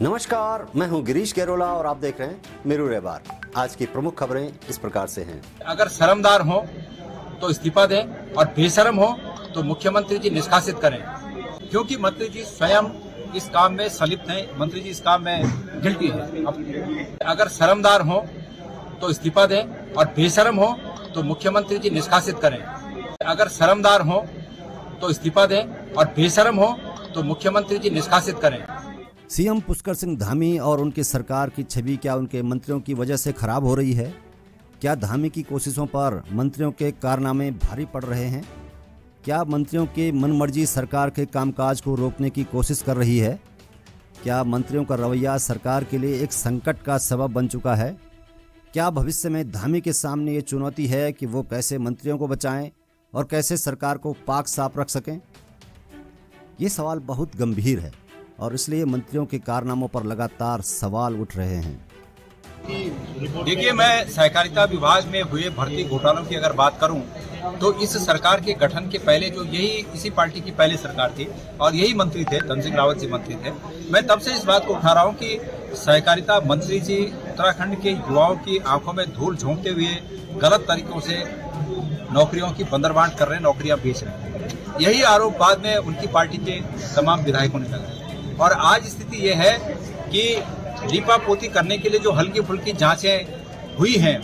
नमस्कार, मैं हूं गिरीश केरोला और आप देख रहे हैं मेरू रेबार। आज की प्रमुख खबरें इस प्रकार से हैं। अगर शर्मदार हो तो इस्तीफा दें और बेशर्म हो तो मुख्यमंत्री जी निष्कासित करें, क्योंकि मंत्री जी स्वयं इस काम में संलिप्त हैं। मंत्री जी इस काम में गिल्टी है। अगर शर्मदार हो तो इस्तीफा दें और बेशर्म हो तो मुख्यमंत्री जी निष्कासित करें। अगर शर्मदार हो तो इस्तीफा दें और बेशर्म हो तो मुख्यमंत्री जी निष्कासित करें। सीएम पुष्कर सिंह धामी और उनकी सरकार की छवि क्या उनके मंत्रियों की वजह से खराब हो रही है? क्या धामी की कोशिशों पर मंत्रियों के कारनामे भारी पड़ रहे हैं? क्या मंत्रियों की मनमर्जी सरकार के कामकाज को रोकने की कोशिश कर रही है? क्या मंत्रियों का रवैया सरकार के लिए एक संकट का सबब बन चुका है? क्या भविष्य में धामी के सामने ये चुनौती है कि वो कैसे मंत्रियों को बचाएं और कैसे सरकार को पाक साफ रख सकें? ये सवाल बहुत गंभीर है और इसलिए मंत्रियों के कारनामों पर लगातार सवाल उठ रहे हैं। देखिए, मैं सहकारिता विभाग में हुए भर्ती घोटालों की अगर बात करूं तो इस सरकार के गठन के पहले जो इसी पार्टी की पहले सरकार थी और यही मंत्री थे, धन सिंह रावत जी मंत्री थे। मैं तब से इस बात को उठा रहा हूं कि सहकारिता मंत्री जी उत्तराखंड के युवाओं की आंखों में धूल झोंकते हुए गलत तरीकों से नौकरियों की बंदरबांट कर रहे हैं, नौकरियां बेच रहे हैं। यही आरोप बाद में उनकी पार्टी के तमाम विधायकों ने लगाया। और आज स्थिति ये है कि लीपापोती करने के लिए जो हल्की फुल्की जांचें हुई हैं,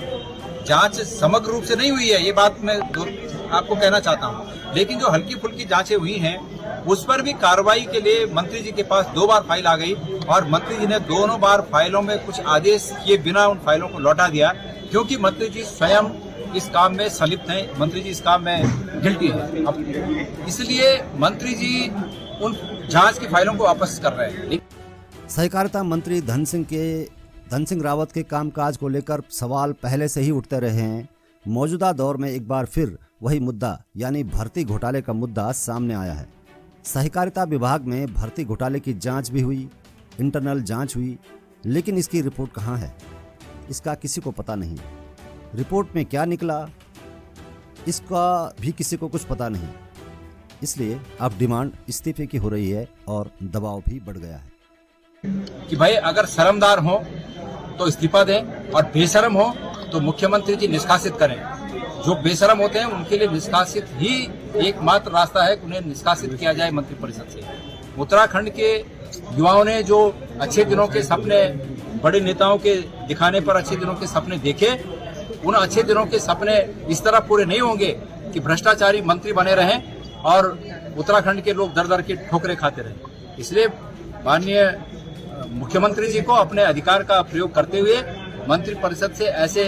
जांच समग्र रूप से नहीं हुई है, ये बात मैं आपको कहना चाहता हूं, लेकिन जो हल्की फुल्की जांचें हुई हैं उस पर भी कार्रवाई के लिए मंत्री जी के पास 2 बार फाइल आ गई और मंत्री जी ने दोनों बार फाइलों में कुछ आदेश किए बिना उन फाइलों को लौटा दिया, क्योंकि मंत्री जी स्वयं इस काम में संलिप्त हैं। मंत्री जी इस काम में गिल्टी है। इसलिए मंत्री जी उन जांच की फाइलों को वापस कर रहे हैं। सहकारिता मंत्री धन सिंह रावत के कामकाज को लेकर सवाल पहले से ही उठते रहे हैं। मौजूदा दौर में एक बार फिर वही मुद्दा यानी भर्ती घोटाले का मुद्दा सामने आया है। सहकारिता विभाग में भर्ती घोटाले की जांच भी हुई, इंटरनल जांच हुई, लेकिन इसकी रिपोर्ट कहाँ है? इसका किसी को पता नहीं। रिपोर्ट में क्या निकला इसका भी किसी को कुछ पता नहीं। इसलिए अब डिमांड इस्तीफे की हो रही है और दबाव भी बढ़ गया है कि भाई अगर शर्मदार हो तो इस्तीफा दें और बेशर्म हो तो मुख्यमंत्री जी निष्कासित करें। जो बेशर्म होते हैं उनके लिए निष्कासित ही एकमात्र रास्ता है कि उन्हें निष्कासित किया जाए मंत्रिपरिषद से। उत्तराखंड के युवाओं ने जो अच्छे दिनों के सपने, बड़े नेताओं के दिखाने पर अच्छे दिनों के सपने देखे, उन अच्छे दिनों के सपने इस तरह पूरे नहीं होंगे कि भ्रष्टाचारी मंत्री बने रहें और उत्तराखंड के लोग दर दर की ठोकरें खाते रहे। इसलिए माननीय मुख्यमंत्री जी को अपने अधिकार का प्रयोग करते हुए मंत्रिपरिषद से ऐसे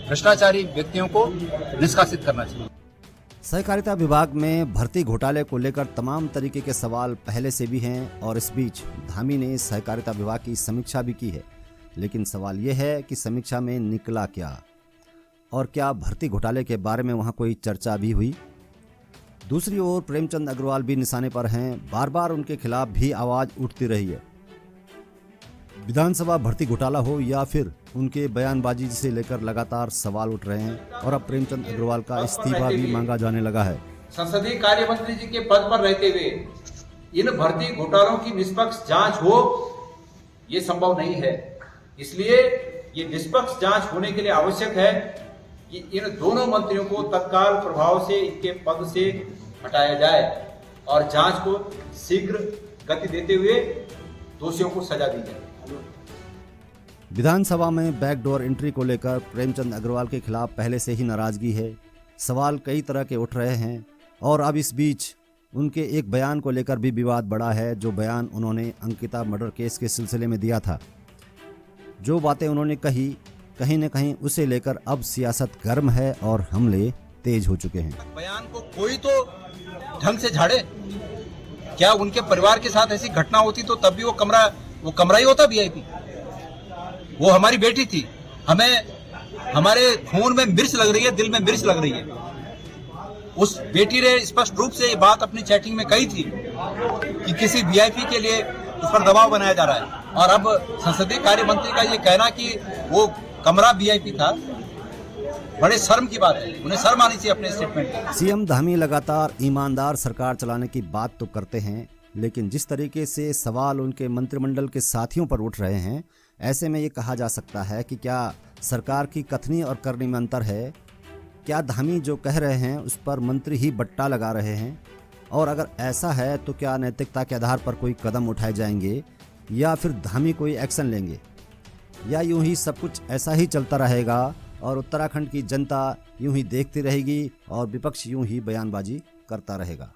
भ्रष्टाचारी व्यक्तियों को निष्कासित करना चाहिए। सहकारिता विभाग में भर्ती घोटाले को लेकर तमाम तरीके के सवाल पहले से भी हैं और इस बीच धामी ने सहकारिता विभाग की समीक्षा भी की है। लेकिन सवाल यह है कि समीक्षा में निकला क्या और क्या भर्ती घोटाले के बारे में वहां कोई चर्चा भी हुई? दूसरी ओर प्रेमचंद अग्रवाल भी निशाने पर हैं। बार बार उनके खिलाफ भी आवाज उठती रही है। विधानसभा भर्ती घोटाला हो या फिर उनके बयानबाजी से लेकर लगातार सवाल उठ रहे हैं और अब प्रेमचंद अग्रवाल का इस्तीफा भी मांगा जाने लगा है। संसदीय कार्य मंत्री जी के पद पर रहते हुए इन भर्ती घोटालों की निष्पक्ष जांच हो, ये संभव नहीं है। इसलिए ये निष्पक्ष जांच होने के लिए आवश्यक है कि इन दोनों मंत्रियों को तत्काल प्रभाव से इनके पद से हटाया जाए और जांच को शीघ्र गति देते हुए दोषियों को सजा दी जाए। विधानसभा में बैकडोर एंट्री को लेकर प्रेमचंद अग्रवाल के खिलाफ पहले से ही नाराजगी है। सवाल कई तरह के उठ रहे हैं और अब इस बीच उनके एक बयान को लेकर भी विवाद बढ़ा है। जो बयान उन्होंने अंकिता मर्डर केस के सिलसिले में दिया था, जो बातें उन्होंने कही, कहीं न कहीं उसे लेकर अब सियासत गर्म है और हमले तेज हो चुके हैं। बयान को कोई तो ढंग से झाड़े। क्या उनके परिवार के साथ ऐसी घटना होती तो तब भी वो कमरा ही होता वीआईपी? वो हमारी बेटी थी, हमें हमारे खून में मिर्च लग रही है, दिल में मिर्च लग रही है। उस बेटी ने स्पष्ट रूप से ये बात अपनी चैटिंग में कही थी कि किसी वीआईपी के लिए उस पर दबाव बनाया जा रहा है। और अब संसदीय कार्य मंत्री का ये कहना कि वो कमरा वीआईपी था, बड़े शर्म की बात है। उन्हें शर्म आनी चाहिए अपने स्टेटमेंट में। सीएम धामी लगातार ईमानदार सरकार चलाने की बात तो करते हैं, लेकिन जिस तरीके से सवाल उनके मंत्रिमंडल के साथियों पर उठ रहे हैं, ऐसे में ये कहा जा सकता है कि क्या सरकार की कथनी और करनी में अंतर है? क्या धामी जो कह रहे हैं उस पर मंत्री ही बट्टा लगा रहे हैं? और अगर ऐसा है तो क्या नैतिकता के आधार पर कोई कदम उठाए जाएंगे या फिर धामी कोई एक्शन लेंगे, या यूं ही सब कुछ ऐसा ही चलता रहेगा और उत्तराखंड की जनता यूं ही देखती रहेगी और विपक्ष यूं ही बयानबाजी करता रहेगा?